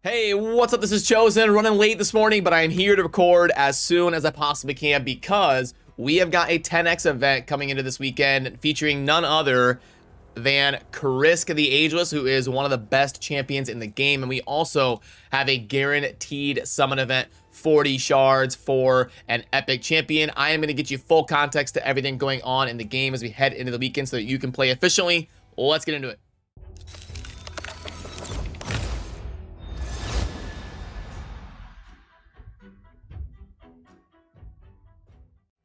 Hey, what's up? This is Chosen, running late this morning, but I am here to record as soon as I possibly can because we have got a 10X event coming into this weekend featuring none other than KRISK the Ageless, who is one of the best champions in the game. And we also have a guaranteed summon event, 40 shards for an epic champion. I am going to get you full context to everything going on in the game as we head into the weekend so that you can play efficiently. Let's get into it.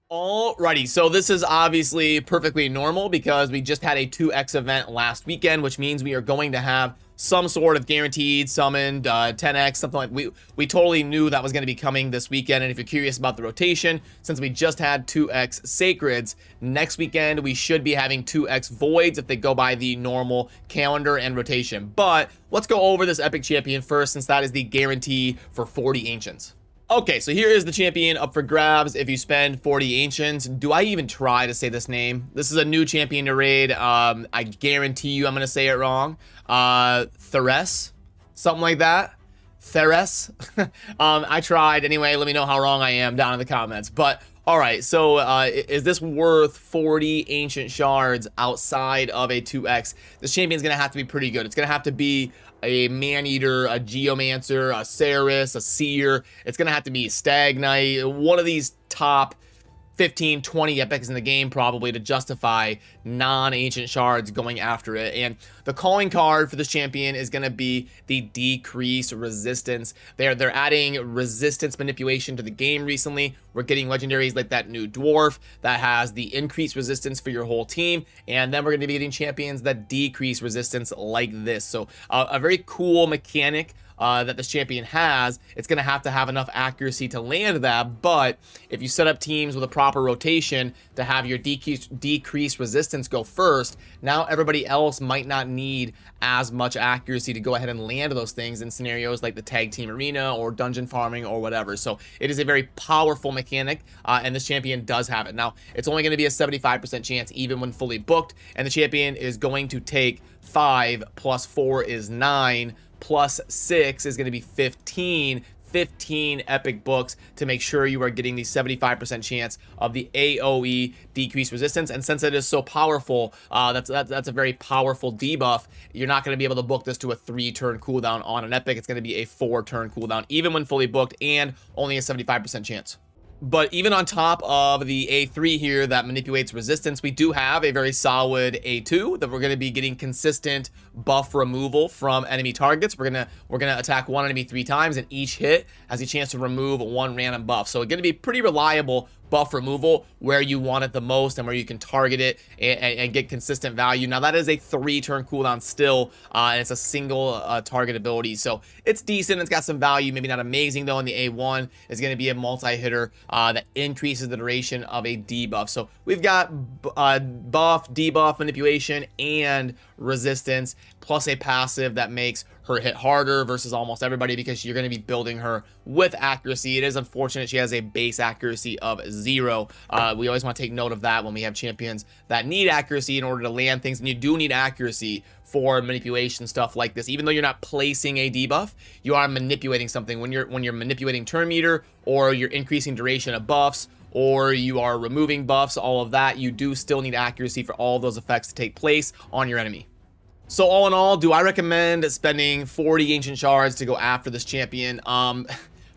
Alrighty, so this is obviously perfectly normal because we just had a 2X event last weekend, which means we are going to have some sort of guaranteed summoned 10X, something like we totally knew that was going to be coming this weekend. And if you're curious about the rotation, since we just had 2X Sacreds, next weekend we should be having 2X Voids if they go by the normal calendar and rotation. But let's go over this epic champion first, since that is the guarantee for 40 Ancients. Okay, so here is the champion up for grabs if you spend 40 Ancients. Do I even try to say this name? This is a new champion to raid. I guarantee you I'm going to say it wrong. Theres? Something like that. Theres? I tried. Anyway, let me know how wrong I am down in the comments. But, alright, so is this worth 40 Ancient Shards outside of a 2X? This champion's going to have to be pretty good. It's going to have to be a Man-Eater, a Geomancer, a Ceres, a Seer. It's going to have to be Stag Knight, one of these top 15, 20 epics in the game probably to justify non-ancient shards going after it. And the calling card for this champion is going to be the decrease resistance. They're adding resistance manipulation to the game recently. We're getting legendaries like that new dwarf that has the increased resistance for your whole team, and then we're going to be getting champions that decrease resistance like this. So a very cool mechanic that this champion has. It's going to have enough accuracy to land that, but if you set up teams with a proper rotation to have your decreased resistance go first, now everybody else might not need as much accuracy to go ahead and land those things in scenarios like the tag team arena or dungeon farming or whatever. So it is a very powerful mechanic, and this champion does have it. Now, it's only going to be a 75% chance even when fully booked, and the champion is going to take 5 plus 4 is 9 plus 6 is going to be 15 epic books to make sure you are getting the 75% chance of the AoE decreased resistance. And since it is so powerful, that's a very powerful debuff. You're not going to be able to book this to a 3-turn cooldown on an epic. It's going to be a 4-turn cooldown even when fully booked, and only a 75% chance. But even on top of the A3 here that manipulates resistance, we do have a very solid A2 that we're going to be getting consistent buff removal from enemy targets. We're gonna attack one enemy 3 times, and each hit has a chance to remove 1 random buff. So it's going to be pretty reliable buff removal where you want it the most and where you can target it and get consistent value. Now, that is a 3-turn cooldown still, and it's a single target ability, so it's decent. It's got some value, maybe not amazing though. And the A1 is going to be a multi-hitter that increases the duration of a debuff. So we've got buff, debuff, manipulation, and resistance, plus a passive that makes her hit harder versus almost everybody because you're going to be building her with accuracy. It is unfortunate she has a base accuracy of 0. We always want to take note of that when we have champions that need accuracy in order to land things, and you do need accuracy for manipulation stuff like this. Even though you're not placing a debuff, you are manipulating something. When you're manipulating turn meter, or you're increasing duration of buffs, or you are removing buffs, all of that, you do still need accuracy for all of those effects to take place on your enemy. So all in all, do I recommend spending 40 Ancient Shards to go after this champion?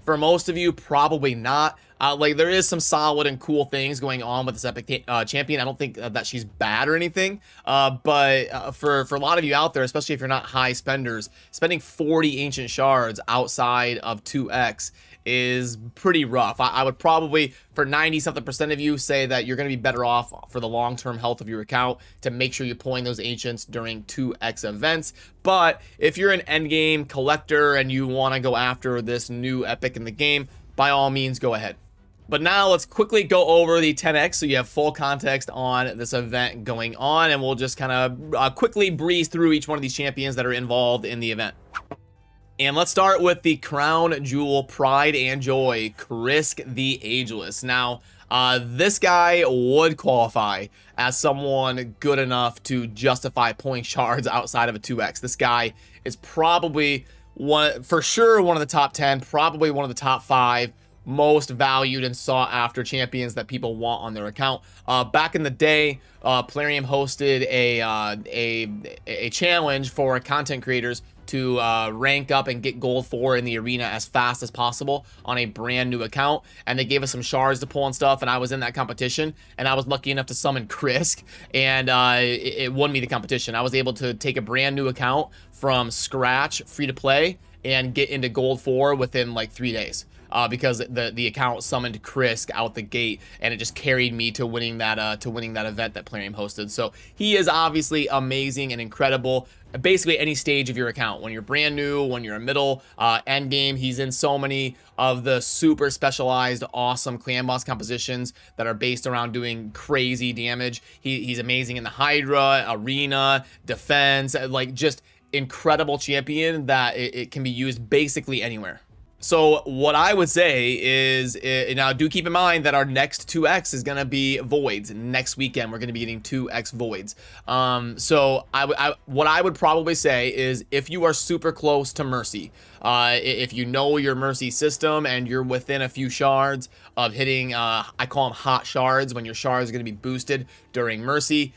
For most of you, probably not. Like, there is some solid and cool things going on with this epic champion. I don't think that she's bad or anything, but for a lot of you out there, especially if you're not high spenders, spending 40 Ancient Shards outside of 2X is pretty rough. I would probably, for 90-something% of you, say that you're going to be better off for the long-term health of your account to make sure you're pulling those Ancients during 2X events. But if you're an endgame collector and you want to go after this new epic in the game, by all means, go ahead. But now let's quickly go over the 10X so you have full context on this event going on, and we'll just kind of quickly breeze through each one of these champions that are involved in the event. And let's start with the crown jewel, pride and joy, KRISK the Ageless. Now, this guy would qualify as someone good enough to justify pulling shards outside of a 2X. This guy is probably for sure one of the top 10, probably one of the top 5 most valued and sought after champions that people want on their account. Back in the day, Plarium hosted a challenge for content creators to rank up and get gold 4 in the arena as fast as possible on a brand new account, and they gave us some shards to pull and stuff, and I was in that competition, and I was lucky enough to summon KRISK, and it won me the competition. I was able to take a brand new account from scratch, free to play, and get into gold 4 within like 3 days. Because the account summoned KRISK out the gate, and it just carried me to winning that event that Plarium hosted. So he is obviously amazing and incredible. Basically any stage of your account, when you're brand new, when you're a middle, end game, he's in so many of the super specialized, awesome clan boss compositions that are based around doing crazy damage. He's amazing in the Hydra, arena, defense, like just incredible champion that it can be used basically anywhere. So what I would say is, now do keep in mind that our next 2X is going to be Voids. Next weekend, we're going to be getting 2X Voids. So what I would probably say is, if you are super close to Mercy, if you know your Mercy system and you're within a few shards of hitting, I call them hot shards, when your shards are going to be boosted during Mercy,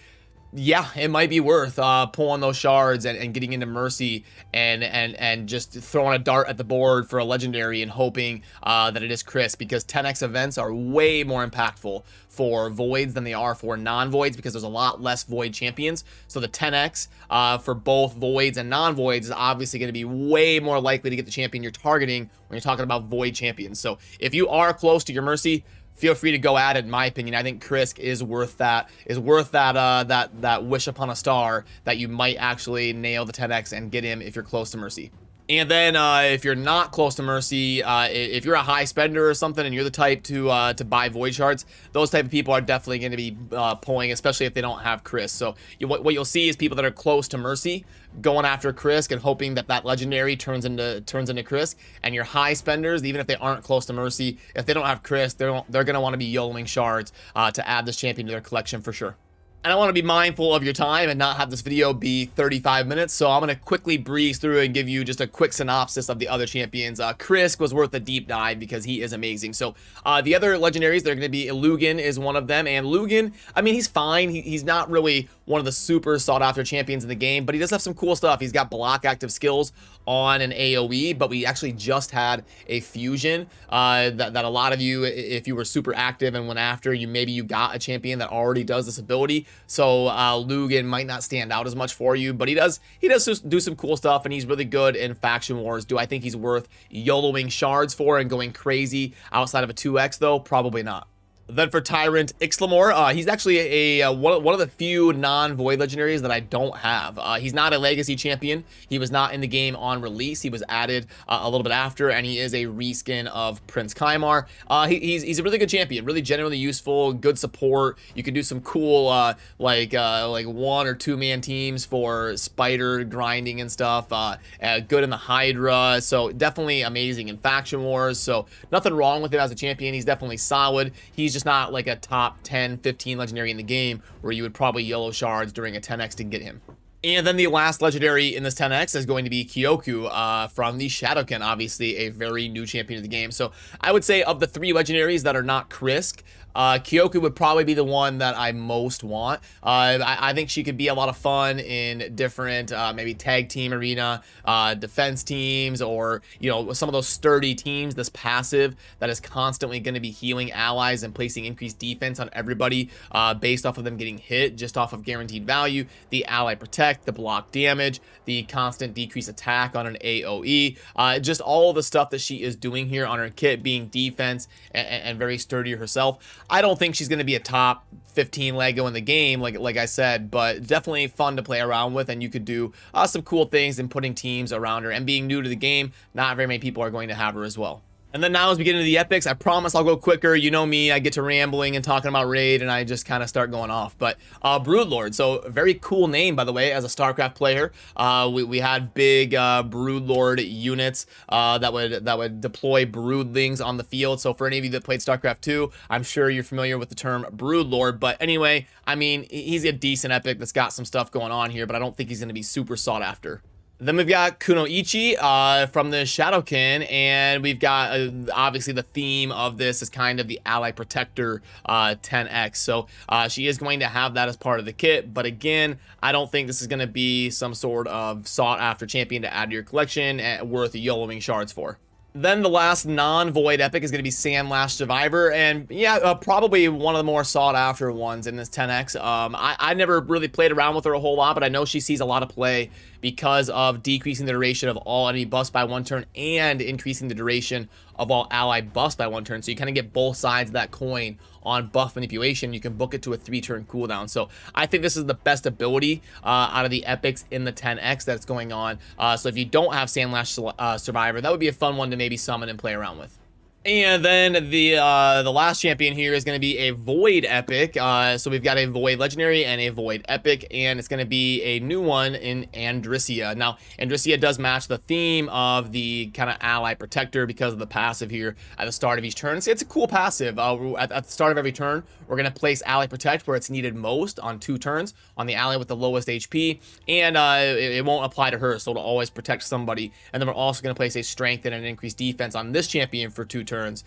yeah, it might be worth pulling those shards and getting into Mercy and just throwing a dart at the board for a legendary and hoping that it is KRISK, because 10X events are way more impactful for Voids than they are for non-Voids, because there's a lot less Void champions. So the 10X for both Voids and non-Voids is obviously going to be way more likely to get the champion you're targeting when you're talking about Void champions. So if you are close to your Mercy, feel free to go at it. In my opinion, I think KRISK is worth that wish upon a star that you might actually nail the 10X and get him if you're close to Mercy. And then if you're not close to Mercy, if you're a high spender or something and you're the type to buy Void Shards, those type of people are definitely going to be pulling, especially if they don't have KRISK. So what you'll see is people that are close to Mercy going after KRISK and hoping that legendary turns into KRISK. And your high spenders, even if they aren't close to Mercy, if they don't have KRISK, they're going to want to be YOLOing shards to add this champion to their collection for sure. And I want to be mindful of your time and not have this video be 35 minutes, so I'm going to quickly breeze through and give you just a quick synopsis of the other champions. KRISK was worth a deep dive because he is amazing. So the other legendaries, they're going to be Lugan is one of them, and Lugan, I mean, he's fine. He's not really one of the super sought after champions in the game, but he does have some cool stuff. He's got block active skills on an AoE, but we actually just had a fusion that a lot of you, if you were super active and went after, maybe you got a champion that already does this ability. So Lugan might not stand out as much for you, but he does do some cool stuff, and he's really good in faction wars. Do I think he's worth YOLOing shards for and going crazy outside of a 2X though? Probably not. Then for Tyrant Ixlamore, he's actually one of the few non-Void legendaries that I don't have. He's not a legacy champion. He was not in the game on release. He was added a little bit after, and he is a reskin of Prince Kaimar. He's a really good champion, really generally useful, good support. You can do some cool like 1 or 2 man teams for spider grinding and stuff. Good in the Hydra, so definitely amazing in faction wars. So nothing wrong with him as a champion. He's definitely solid. He's just not like a top 10, 15 legendary in the game where you would probably YOLO shards during a 10X to get him. And then the last legendary in this 10X is going to be Kyoku from the Shadowkin, obviously a very new champion of the game. So I would say of the 3 legendaries that are not KRISK, Kyoku would probably be the one that I most want. I think she could be a lot of fun in different maybe tag team arena, defense teams, or some of those sturdy teams, this passive that is constantly going to be healing allies and placing increased defense on everybody based off of them getting hit, just off of guaranteed value, the ally protect, the block damage, the constant decrease attack on an AoE, just all the stuff that she is doing here on her kit, being defense and very sturdy herself. I don't think she's going to be a top 15 Lego in the game, like I said, but definitely fun to play around with, and you could do some cool things in putting teams around her. And being new to the game, not very many people are going to have her as well. And then now as we get into the epics, I promise I'll go quicker. You know me, I get to rambling and talking about raid and I just kind of start going off. But Broodlord, so very cool name, by the way, as a StarCraft player. We had big Broodlord units that would deploy broodlings on the field. So for any of you that played StarCraft 2, I'm sure you're familiar with the term Broodlord. But anyway, I mean, he's a decent epic that's got some stuff going on here, but I don't think he's going to be super sought after. Then we've got Kunoichi from the Shadowkin, and we've got obviously the theme of this is kind of the Ally Protector 10X. So she is going to have that as part of the kit, but again, I don't think this is going to be some sort of sought after champion to add to your collection and worth YOLOing shards for. Then the last non-void epic is going to be Sandlash Survivor, and yeah, probably one of the more sought-after ones in this 10X. I never really played around with her a whole lot, but I know she sees a lot of play because of decreasing the duration of all enemy buffs by 1 turn and increasing the duration of all ally buffs by 1 turn. So you kind of get both sides of that coin on buff manipulation. You can book it to a 3-turn cooldown. So I think this is the best ability out of the epics in the 10X that's going on. So if you don't have Sandlash Survivor, that would be a fun one to maybe summon and play around with. And then the last champion here is going to be a Void Epic. So we've got a Void Legendary and a Void Epic, and it's going to be a new one in Andrisia. Now, Andrisia does match the theme of the kind of Ally Protector because of the passive here at the start of each turn. So it's a cool passive. At the start of every turn, we're going to place Ally Protect where it's needed most on 2 turns on the ally with the lowest HP, and it won't apply to her, so it'll always protect somebody. And then we're also going to place a Strength and an increased defense on this champion for 2 turns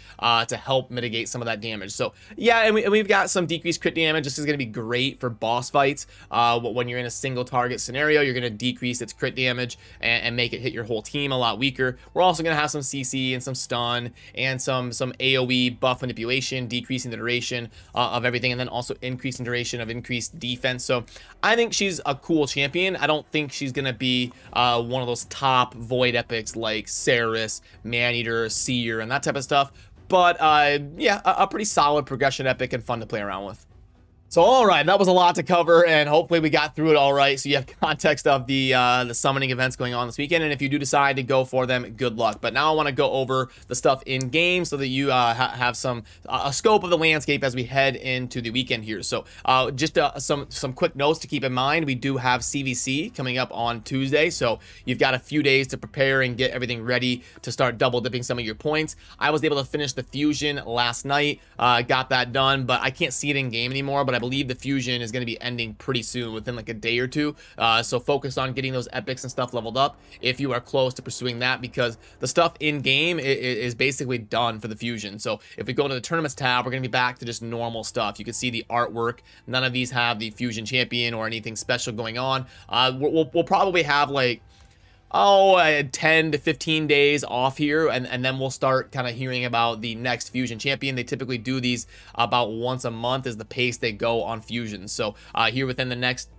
to help mitigate some of that damage. So yeah, and we've got some decreased crit damage. This is going to be great for boss fights. When you're in a single target scenario, you're going to decrease its crit damage and make it hit your whole team a lot weaker. We're also going to have some CC and some stun and some AoE buff manipulation, decreasing the duration of everything, and then also increasing duration of increased defense. So I think she's a cool champion. I don't think she's going to be one of those top Void epics like Ceres, Maneater, Seer, and that type of stuff. But yeah, a pretty solid progression epic and fun to play around with. So all right, that was a lot to cover, and hopefully we got through it all right, so you have context of the summoning events going on this weekend, and if you do decide to go for them, good luck. But now I want to go over the stuff in game so that you have some a scope of the landscape as we head into the weekend here. So just some quick notes to keep in mind. We do have CVC coming up on Tuesday, so you've got a few days to prepare and get everything ready to start double dipping some of your points. I was able to finish the Fusion last night, got that done, but I can't see it in game anymore, but I believe the Fusion is going to be ending pretty soon, within like a day or two. So focus on getting those epics and stuff leveled up if you are close to pursuing that, because the stuff in game is basically done for the Fusion. So if we go to the tournaments tab, we're going to be back to just normal stuff. You can see the artwork. None of these have the Fusion champion or anything special going on. We'll probably have like 10 to 15 days off here, and then we'll start kind of hearing about the next Fusion champion. They typically do these about once a month is the pace they go on Fusion. So here within the next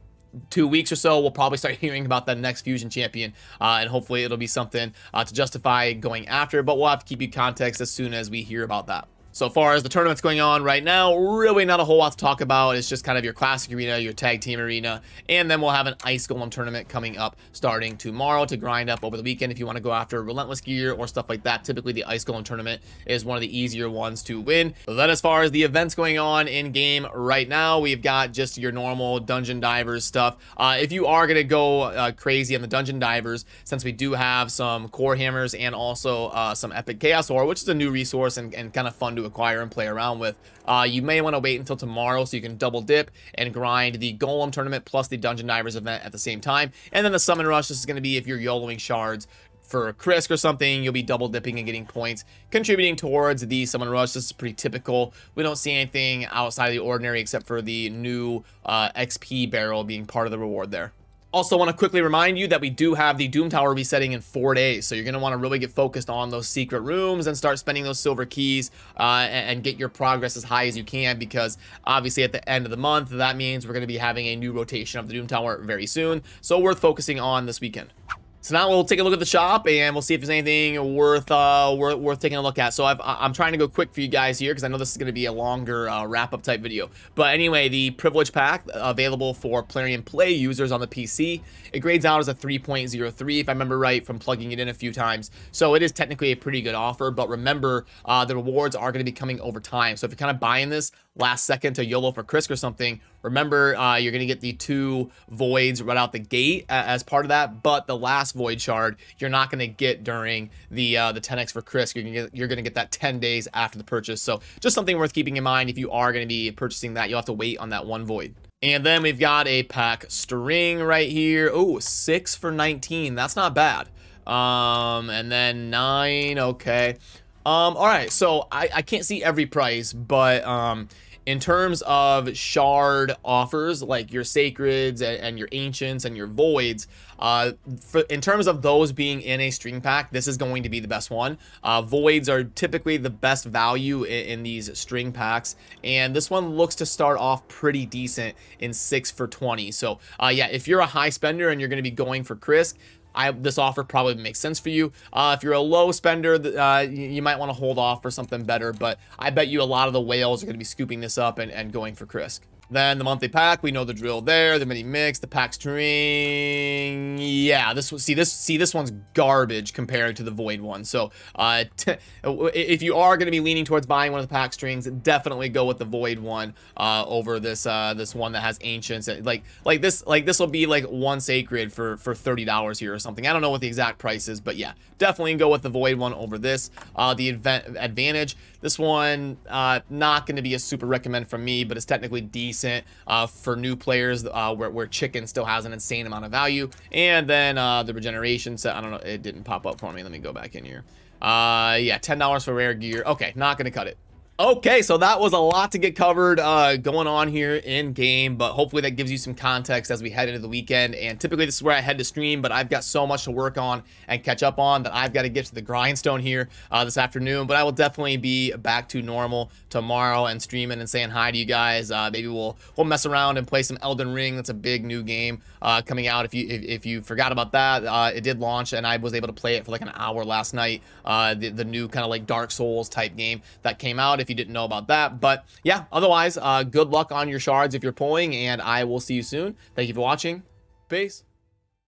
2 weeks or so, we'll probably start hearing about the next Fusion champion, and hopefully it'll be something to justify going after, but we'll have to keep you context as soon as we hear about that. So far as the tournaments going on right now, really not a whole lot to talk about. It's just kind of your classic arena, your tag team arena, and then we'll have an Ice Golem tournament coming up starting tomorrow to grind up over the weekend if you want to go after Relentless gear or stuff like that. Typically the Ice Golem tournament is one of the easier ones to win. Then as far as the events going on in game right now, we've got just your normal Dungeon Divers stuff. If you are going to go crazy on the Dungeon Divers, since we do have some core hammers and also some Epic Chaos Ore, which is a new resource and kind of fun to acquire and play around with, you may want to wait until tomorrow so you can double dip and grind the Golem tournament plus the Dungeon Divers event at the same time. And then the Summon Rush, this is going to be if you're YOLOing shards for KRISK or something, you'll be double dipping and getting points contributing towards the Summon Rush. This is pretty typical. We don't see anything outside of the ordinary except for the new XP barrel being part of the reward there. Also want to quickly remind you that we do have the Doom Tower resetting in 4 days, so you're going to want to really get focused on those secret rooms and start spending those silver keys and get your progress as high as you can, because obviously at the end of the month, that means we're going to be having a new rotation of the Doom Tower very soon, so worth focusing on this weekend. So now we'll take a look at the shop and we'll see if there's anything worth taking a look at. So I'm trying to go quick for you guys here because I know this is going to be a longer wrap-up type video. But anyway, the Privilege Pack available for PlariumPlay users on the PC. It grades out as a 3.03 if I remember right from plugging it in a few times. So it is technically a pretty good offer, but remember the rewards are going to be coming over time. So if you're kind of buying this last second to YOLO for KRISK or something, remember you're going to get the 2 voids right out the gate as part of that, but the last void shard you're not going to get during the 10x for KRISK. You're going to get that 10 days after the purchase. So just something worth keeping in mind if you are going to be purchasing that. You'll have to wait on that 1 void. And then we've got a pack string right here. Oh, 6 for 19. That's not bad. And then 9. Okay. All right. So I can't see every price, but in terms of shard offers, like your sacreds and your ancients and your voids, in terms of those being in a string pack, this is going to be the best one. Voids are typically the best value in these string packs, and this one looks to start off pretty decent in 6 for 20. So yeah, if you're a high spender and you're going to be going for KRISK, this offer probably makes sense for you. If you're a low spender, you might want to hold off for something better, but I bet you a lot of the whales are going to be scooping this up and going for KRISK. Then the monthly pack, we know the drill there. The mini mix, the pack string. Yeah, this one's garbage compared to the void one. So if you are going to be leaning towards buying one of the pack strings, definitely go with the void one over this one that has ancients. Like this will be like one sacred for $30 here or something. I don't know what the exact price is, but yeah, definitely go with the void one over this. The advantage, this one not going to be a super recommend from me, but it's technically decent for new players where chicken still has an insane amount of value. And then the regeneration set, I don't know, it didn't pop up for me. Let me go back in here. Yeah, $10 for rare gear. Okay, not gonna cut it. Okay, so that was a lot to get covered going on here in game, but hopefully that gives you some context as we head into the weekend. And typically this is where I head to stream, but I've got so much to work on and catch up on that I've got to get to the grindstone here this afternoon. But I will definitely be back to normal tomorrow and streaming and saying hi to you guys. Maybe we'll mess around and play some Elden Ring. That's a big new game coming out. If you forgot about that, it did launch and I was able to play it for like an hour last night. The new kind of like Dark Souls type game that came out, if you didn't know about that. But yeah, otherwise, good luck on your shards if you're pulling, and I will see you soon. Thank you for watching. Peace.